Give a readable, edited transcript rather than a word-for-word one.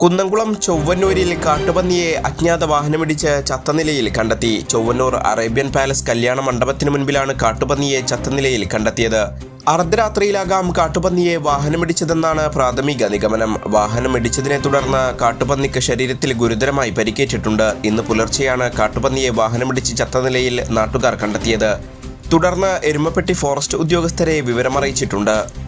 കുന്നംകുളം ചൊവ്വന്നൂരിൽ കാട്ടുപന്നിയെ അജ്ഞാത വാഹനമിടിച്ച് ചത്ത നിലയിൽ കണ്ടെത്തി. ചൊവ്വന്നൂർ അറേബ്യൻ പാലസ് കല്യാണ മണ്ഡപത്തിന് മുൻപിലാണ് കാട്ടുപന്നിയെ ചത്ത നിലയിൽ കണ്ടെത്തിയത്. അർദ്ധരാത്രിയിലാകാം കാട്ടുപന്നിയെ വാഹനമിടിച്ചതെന്നാണ് പ്രാഥമിക നിഗമനം. വാഹനമിടിച്ചതിനെ തുടർന്ന് കാട്ടുപന്നിക്ക് ശരീരത്തിൽ ഗുരുതരമായി പരിക്കേറ്റിട്ടുണ്ട്. ഇന്ന് പുലർച്ചെയാണ് കാട്ടുപന്നിയെ വാഹനമിടിച്ച് ചത്ത നിലയിൽ നാട്ടുകാർ കണ്ടെത്തിയത്. തുടർന്ന് എരുമപ്പെട്ടി ഫോറസ്റ്റ് ഉദ്യോഗസ്ഥരെ വിവരമറിയിച്ചിട്ടുണ്ട്.